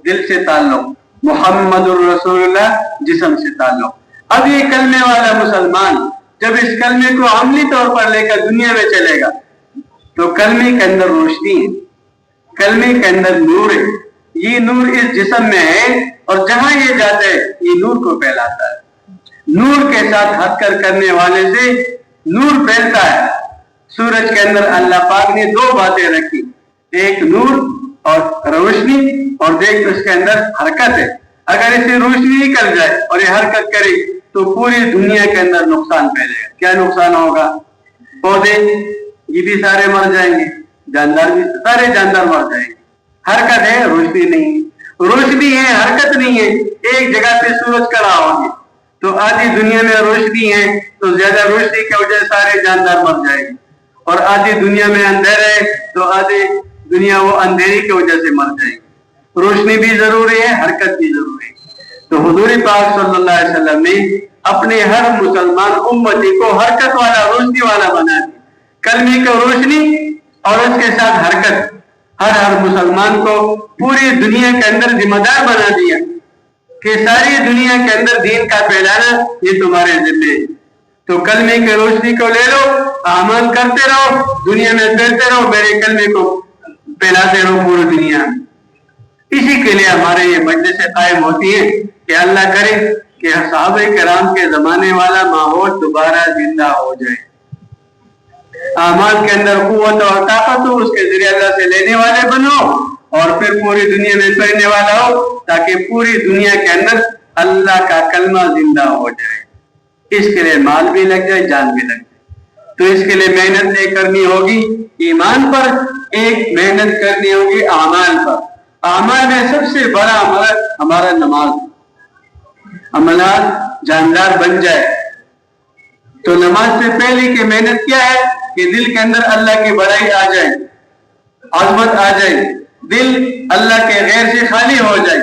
دل سے تعلق، محمد الرسول اللہ جسم سے تعلق۔ اب یہ کلمے والا مسلمان جب اس کلمے کو عملی طور پر لے کر دنیا میں چلے گا تو کلمے کے اندر روشنی ہے، کلمے کے اندر نور ہے، یہ نور اس جسم میں ہے اور جہاں یہ جاتا ہے یہ نور کو پھیلاتا ہے۔ نور کے ساتھ ہٹ کر کرنے والے سے نور پھیلتا ہے۔ سورج کے اندر اللہ پاک نے 2 باتیں رکھی، ایک نور اور روشنی، اور دیکھ اس کے اندر حرکت ہے۔ اگر اسے روشنی نکل جائے اور یہ حرکت کرے تو پوری دنیا کے اندر نقصان پھیلے گا۔ کیا نقصان ہوگا؟ پودے یہ بھی سارے مر جائیں گے، جاندار بھی سارے جاندار مر جائیں گے۔ حرکت ہے، روشنی نہیں ہے، روشنی ہے، حرکت نہیں ہے۔ ایک جگہ پہ سورج کھڑا ہوگی تو آدھی دنیا میں روشنی ہے تو زیادہ روشنی کی وجہ سے سارے جاندار مر جائیں گے، اور آدھی دنیا میں اندھیرا ہے تو آدھی دنیا وہ اندھیری کی وجہ سے مر جائے گی۔ روشنی بھی ضروری ہے، حرکت بھی ضروری ہے۔ تو حضور پاک صلی اللہ علیہ وسلم نے اپنے ہر مسلمان امتی کو حرکت والا، روشنی والا بنا دیا۔ کلمے کو روشنی اور اس کے ساتھ حرکت، ہر مسلمان کو پوری دنیا کے اندر ذمہ دار بنا دیا کہ ساری دنیا کے اندر دین کا پھیلانا یہ تمہارے ذمہ ہے۔ تو کلمے کی روشنی کو لے لو، اعمال کرتے رہو، دنیا میں پھیلتے رہو، میرے کلمے کو پھیلاتے رہو پوری دنیا میں۔ اسی کے لیے ہمارے یہ مجلسیں قائم ہوتی ہیں کہ اللہ کرے کہ صحابہ کرام کے زمانے والا ماحول دوبارہ زندہ ہو جائے۔ اعمال کے اندر قوت اور طاقت ہو، اس کے ذریعے اللہ سے لینے والے بنو اور پھر پوری دنیا میں پھیرنے والا ہو، تاکہ پوری دنیا کے اندر اللہ کا کلمہ زندہ ہو جائے۔ اس کے لیے مال بھی لگ جائے، جان بھی لگ جائے، تو اس کے لیے محنت کرنی ہوگی ایمان پر، ایک محنت کرنی ہوگی اعمال پر۔ اعمال میں سب سے بڑا عمل ہمارا نماز، عملات جاندار بن جائے تو نماز سے پہلے کی محنت کیا ہے کہ دل کے اندر اللہ کی بڑائی آ جائے، عظمت آ جائے، دل اللہ کے غیر سے خالی ہو جائے،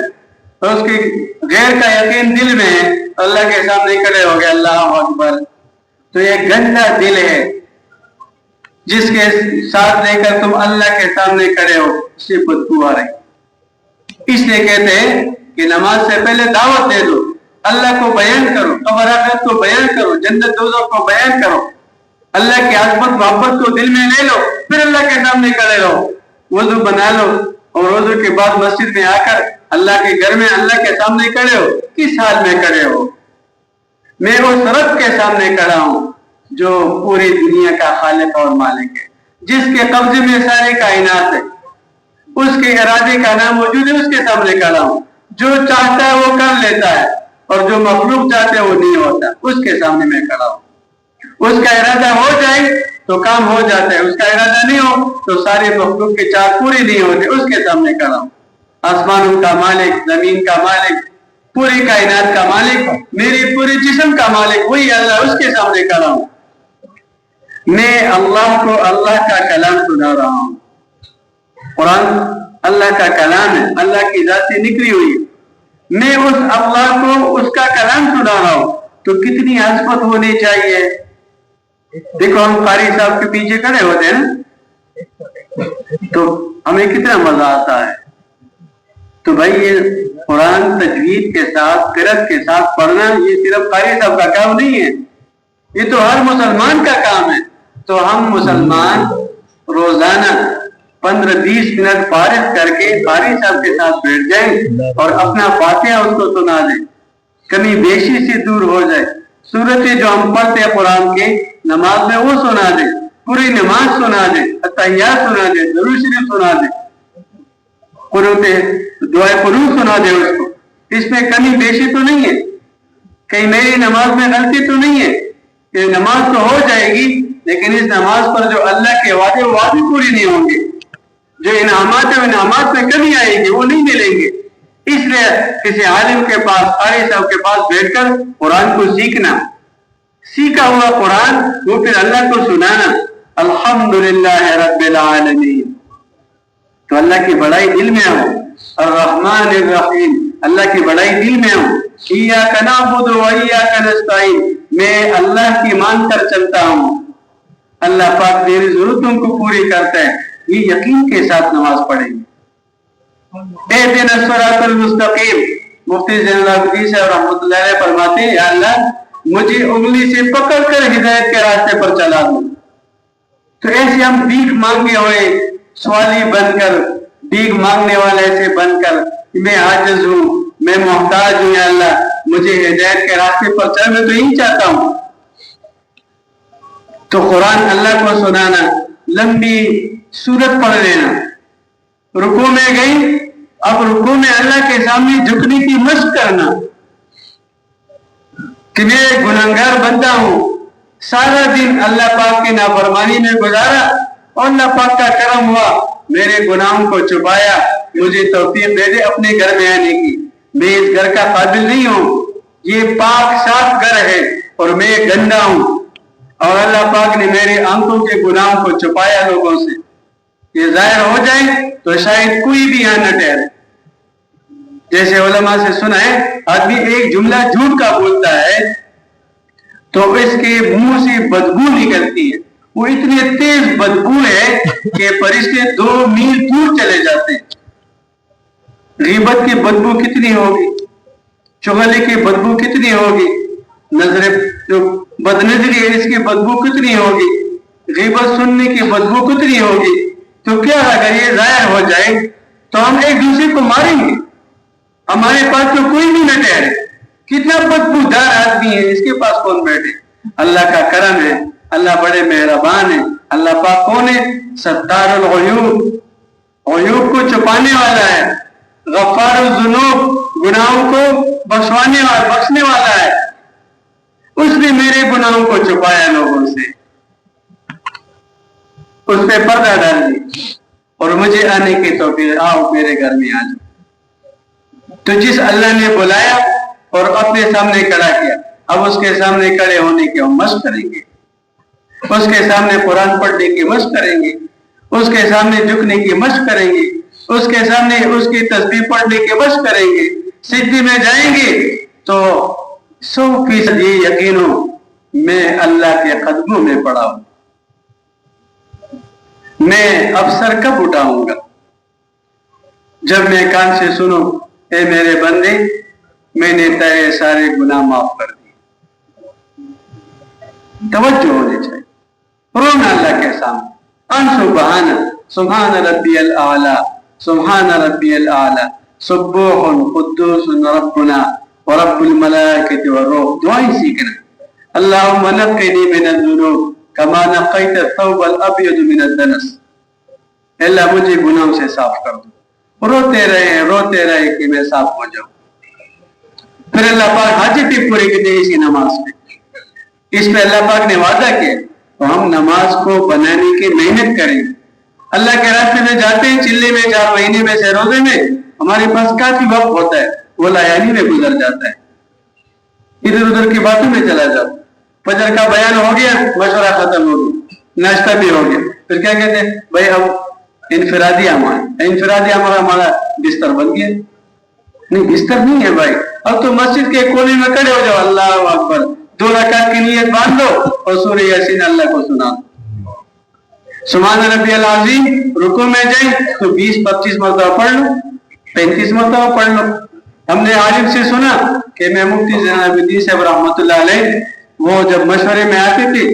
اور اس کے غیر کا یقین دل میں ہے، اللہ کے سامنے کھڑے ہو گئے اللہ اکبر، تو یہ گندا دل ہے جس کے ساتھ لے کر تم اللہ کے سامنے کھڑے ہو، اس سے بدبو آ رہی۔ اس لیے کہتے ہیں کہ نماز سے پہلے دعوت دے دو، اللہ کو بیان کرو، قبر آخرت کو بیان کرو، جنت دوزخ کو بیان کرو، اللہ کی عظمت محبت کو دل میں لے لو، پھر اللہ کے سامنے کھڑے رہو، وضو بنا لو، اور وضو کے بعد مسجد میں آ کر اللہ کے گھر میں اللہ کے سامنے کھڑے ہو۔ کس حال میں کھڑے ہو؟ میں اس رب کے سامنے کھڑا ہوں جو پوری دنیا کا خالق اور مالک ہے، جس کے قبضے میں ساری کائنات ہے، اس کے ارادے کا نام موجود ہے، اس کے سامنے کھڑا ہوں۔ جو چاہتا ہے وہ کر لیتا ہے، اور جو مخلوق چاہتے ہے وہ نہیں ہوتا، اس کے سامنے میں کھڑا ہوں۔ اس کا ارادہ ہو جائے تو کام ہو جاتا ہے، اس کا ارادہ نہیں ہو تو ساری مخلوق کی چاہت پوری نہیں ہوتی، اس کے سامنے کھڑا ہوں۔ آسمانوں کا مالک، زمین کا مالک، پوری کائنات کا مالک، میری پوری جسم کا مالک وہی اللہ، اس کے سامنے کھڑا ہوں۔ میں اللہ کو اللہ کا کلام سنا رہا ہوں۔ قرآن اللہ کا کلام ہے، اللہ کی ذات سے نکلی ہوئی، میں اس اللہ کو اس کا کلام سنا رہا ہوں، تو کتنی عظمت ہونی چاہیے۔ دیکھو ہم قاری صاحب کے پیچھے کھڑے ہوتے ہیں تو ہمیں کتنا مزہ آتا ہے، تو بھائی یہ قرآن تجوید کے ساتھ، قرأت کے ساتھ پڑھنا یہ صرف قاری صاحب کا کام نہیں ہے، یہ تو ہر مسلمان کا کام ہے۔ تو ہم مسلمان روزانہ 15-20 منٹ فارغ کر کے قاری صاحب کے ساتھ بیٹھ جائیں اور اپنا فاتحہ اس کو سنا دیں، کمی بیشی سے دور ہو جائے، سورتیں جو ہم پڑھتے ہیں قرآن کے نماز میں وہ سنا دیں، پوری نماز سنا دیں، اتحیات سنا دیں، درود شریف سنا دیں، قنوت دعائے قنوت سنا دیں اس کو۔ اس میں کمی بیشی تو نہیں ہے، کہیں میری نماز میں غلطی تو نہیں ہے، کہ نماز تو ہو جائے گی لیکن اس نماز پر جو اللہ کے وعدے وہ وعدے پوری نہیں ہوں گے، جو انعامات ہیں انعامات میں کمی آئے گی، وہ نہیں ملیں گے۔ اس لیے کسی عالم کے پاس، قاری صاحب کے پاس بیٹھ کر قرآن کو سیکھنا، سیکھا ہوا قرآن وہ پھر اللہ کو سنانا، الحمدللہ رب العالمین، تو اللہ کی بڑائی دل میں ہو، الرحمن الرحیم، اللہ کی بڑائی دل میں ہو، ایاک نعبد و ایاک نستعین، میں اللہ کی مان کر چلتا ہوں، اللہ پاک میری ضرورتوں کو پوری کرتا ہے، یہ یقین کے ساتھ نماز پڑھیں گے۔ اہدنا الصراط المستقیم، مفتی زین العابدین صاحب رحمۃ اللہ علیہ فرماتے ہیں، یا اللہ مجھے انگلی سے پکڑ کر ہدایت کے راستے پر چلا دو۔ تو ایسے ہم بھیک مانگے ہوئے سوالی بن کر، بھیک مانگنے والے سے بن کر، میں عاجز ہوں، میں محتاج ہوں، یا اللہ مجھے ہدایت کے راستے پر چل، میں تو یہی چاہتا ہوں۔ تو قرآن اللہ کو سنانا، لمبی سورت پڑھ لینا، رکوع میں گئی، اب رکوع میں اللہ کے سامنے جھکنے کی مشق کرنا کہ میں ایک گنہگار بندہ ہوں، سارا دن اللہ پاک کی نافرمانی میں گزارا اور اللہ پاک کا کرم ہوا، میرے گناہوں کو چھپایا، مجھے توفیق دے دے اپنے گھر میں آنے کی، میں اس گھر کا قابل نہیں ہوں، یہ پاک صاف گھر ہے اور میں گندا ہوں، اور اللہ پاک نے میرے آنکھوں کے گناہوں کو چھپایا لوگوں سے، یہ ظاہر ہو جائے تو شاید کوئی بھی یہاں نہ ٹھہرے۔ جیسے علماء سے سنا ہے، آدمی ایک جملہ جھوٹ کا بولتا ہے تو اس کے منہ سے بدبو نکلتی ہے، وہ اتنی تیز بدبو ہے کہ فرشتے 2 میل دور چلے جاتے ہیں۔ غیبت کی بدبو کتنی ہوگی، چغلی کی بدبو کتنی ہوگی، نظر جو بدنظری ہے اس کی بدبو کتنی ہوگی، غیبت سننے کی بدبو کتنی ہوگی۔ تو کیا اگر یہ ظاہر ہو جائے تو ہم ایک دوسرے کو ماریں گے، ہمارے پاس تو کوئی بھی نہ ٹھہرے، کتنا بدبودار آدمی ہے، اس کے پاس کون بیٹھے۔ اللہ کا کرم ہے، اللہ بڑے مہربان ہے، اللہ پاک کون ہے؟ ستار الغیوب، غیوب کو چھپانے والا ہے، غفار الذنوب، گناہوں کو بخشنے والا ہے۔ اس نے میرے گناہوں کو چھپایا لوگوں سے، اس پہ پردہ ڈال دی اور مجھے آنے کی توفیق، آؤ میرے گھر میں آ جاؤ۔ تو جس اللہ نے بلایا اور اپنے سامنے کھڑا کیا، اب اس کے سامنے کھڑے ہونے کی ہم مشق کریں گے، اس کے سامنے قرآن پڑھنے کی مشق کریں گے، اس کے سامنے جھکنے کی مشق کریں گے، اس کے سامنے اس کی تسبیح پڑھنے کی مشق کریں گے، سجدے میں جائیں گے تو 100% یہ یقین ہو میں اللہ کے قدموں میں پڑا ہوں۔ میں اب سر کب اٹھاؤں گا؟ جب میں کان سے سنوں اے میرے بندے میں نے تیرے سارے گناہ معاف کر دیے۔ توجہ ہونی چاہیے، رونا اللہ کے سامنے، سبحان ربی الاعلی، سبحان ربی الاعلی، سبوح قدوس ربنا ورب الملائکۃ والروح۔ دعائیں سیکھنا، اللہم نقنی من الذنوب کما نقیت الثوب الابیض من الدنس۔ اللہ مجھے گناہوں سے صاف کر دو، روتے رہے کہ میں صاف ہو جاؤں۔ پھر اللہ پاک حاجتیں پوری کی دی اسی نماز پہ، اس پہ اللہ پاک نے وعدہ کیا تو ہم نماز کو بنانے کی محنت کریں۔ اللہ کے راستے میں جاتے ہیں، چلے میں 4 مہینے میں سے روزے میں ہمارے پاس کافی وقت ہوتا ہے، وہ لایانی میں گزر جاتا ہے، ادھر ادھر کی باتوں میں چلا جاتا۔ فجر کا بیان ہو گیا، مشورہ ختم ہو گیا، ناشتہ بھی ہو گیا، پھر کیا کہتے ہیں بھائی اب انفرادی عمل ہمارا بستر بن گیا۔ نہیں، بستر نہیں ہے بھائی، اب تو مسجد کے کونے میں کھڑے ہو جاؤ، اللہ اکبر، 2 رکعت کی نیت باندھ لو اور سورہ یاسین اللہ کو سنا دو، سبحان ربی العظیم۔ رکوع میں جائیں تو 20-25 مرتبہ پڑھ لو، 35 مرتبہ پڑھ لو۔ ہم نے عالم سے سنا کہ میں مفتی زینب الدین صاحب رحمۃ اللہ علیہ، وہ جب مشورے میں آتے تھے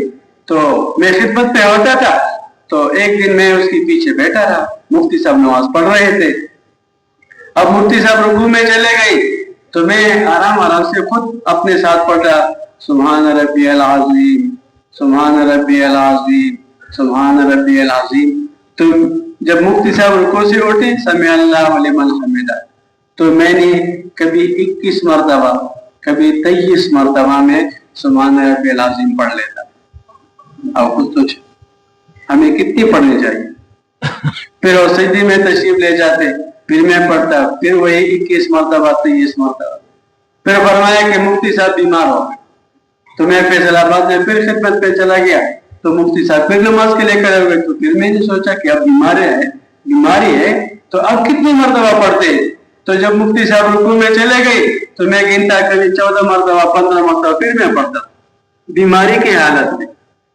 تو میں خدمت پہ ہوتا تھا، تو ایک دن میں اس کے پیچھے بیٹھا رہا، مفتی صاحب نماز پڑھ رہے تھے، اب مفتی صاحب رکوع میں چلے گئے تو میں آرام سے خود اپنے ساتھ پڑھ رہا، سبحان ربی العظیم، سبحان ربی العظیم، سبحان ربی العظیم۔ تو جب مفتی صاحب رکوع سے اٹھے، سمع اللہ لمن حمدہ، تو میں نے کبھی 21 مرتبہ، کبھی 23 مرتبہ میں سبحان ربی العظیم پڑھ لیتا۔ اب خود تو ہمیں کتنی پڑھنی چاہیے؟ پھر وہ سجدے میں تشریف لے جاتے، پھر میں پڑھتا، پھر وہی 21 مرتبہ 23 مرتبہ۔ پھر فرمایا کہ مفتی صاحب بیمار ہو گئے تو میں فیصل آباد میں پھر خدمت پہ چلا گیا، تو مفتی صاحب پھر نماز کے لیے کھڑے ہوئے، تو پھر میں نے سوچا کہ اب بیماری ہے تو اب کتنی مرتبہ پڑھتے ہیں؟ تو جب مفتی صاحب رکوع میں چلے گئے تو میں گنتا کبھی 14 مرتبہ 15 مرتبہ پھر میں پڑھتا۔ بیماری کی حالت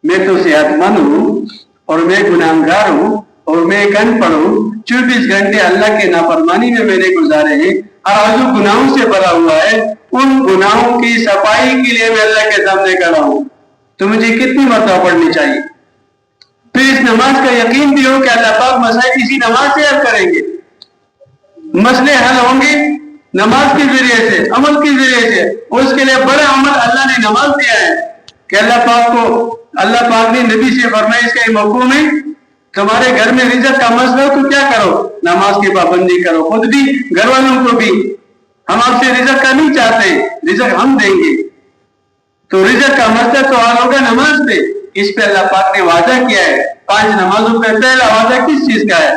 میں تو صحت مند ہوں اور میں گناہگار ہوں اور میں ان پڑھ ہوں، 24 گھنٹے اللہ کے نافرمانی میں نے گزارے ہیں، آرزو گناہوں سے بھرا ہوا ہے، ان گناہوں کی صفائی کے لیے میں اللہ کے سامنے کھڑا ہوں، تو مجھے کتنی مرتبہ پڑھنی چاہیے؟ پھر اس نماز کا یقین بھی ہو کہ اللہ پاک مسائل اسی نماز سے حل کریں گے، مسئلے حل ہوں گے نماز کے ذریعے سے، عمل کے ذریعے سے۔ اس کے لیے بڑا عمل اللہ نے نماز دیا ہے کہ اللہ پاک نے نبی سے فرمایا، اس کا یہ مفہوم ہے، تمہارے گھر میں رزق کا مسئلہ ہو تو کیا کرو؟ نماز کی پابندی کرو، خود بھی گھر والوں کو بھی۔ ہم آپ سے رزق کا نہیں چاہتے، رزق ہم دیں گے، تو رزق کا مسئلہ تو حل ہوگا نماز پہ۔ اس پہ اللہ پاک نے وعدہ کیا ہے، 5 نمازوں پہ پہلا وعدہ کس چیز کا ہے؟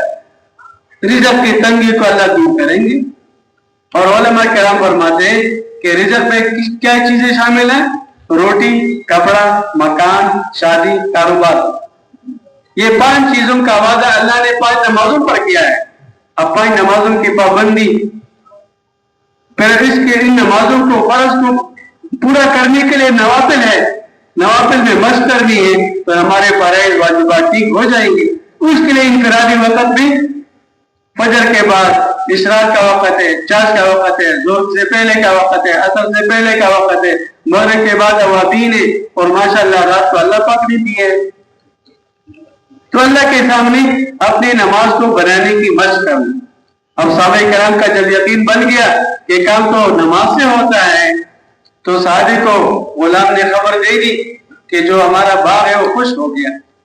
رزق کی تنگی کو اللہ دور کریں گے۔ اور علماء کرام فرماتے ہیں کہ رزق میں کیا چیزیں شامل ہیں؟ روٹی، کپڑا، مکان، شادی، کاروبار۔ یہ 5 چیزوں کا وعدہ اللہ نے 5 نمازوں پر کیا ہے۔ اب 5 نمازوں کی پابندی، پھر اس کے ان نمازوں کو فرض کو پورا کرنے کے لیے نوافل ہے، نوافل میں مشق کرنی ہے تو ہمارے فرائض واجبات ٹھیک ہو جائیں گے۔ اس کے لیے انفرادی وقت میں فجر کے بعد اشراق کا وقت ہے، چاش کا وقت ہے، ظہر سے پہلے کا وقت ہے، عصر سے پہلے کا وقت ہے، مغرب کے بعد اوابین ہے، اور ماشاءاللہ رات کو اللہ پاک نے دی ہے۔ تو اللہ کے سامنے اپنی نماز کو بنانے کی مشق کرنا۔ اب صحابہ کرام کا جب یقین بن گیا کہ کام تو نماز سے ہوتا ہے، تو صحابی کو غلام نے خبر دے دی کہ جو ہمارا باغ ہے وہ خوش ہو گیا،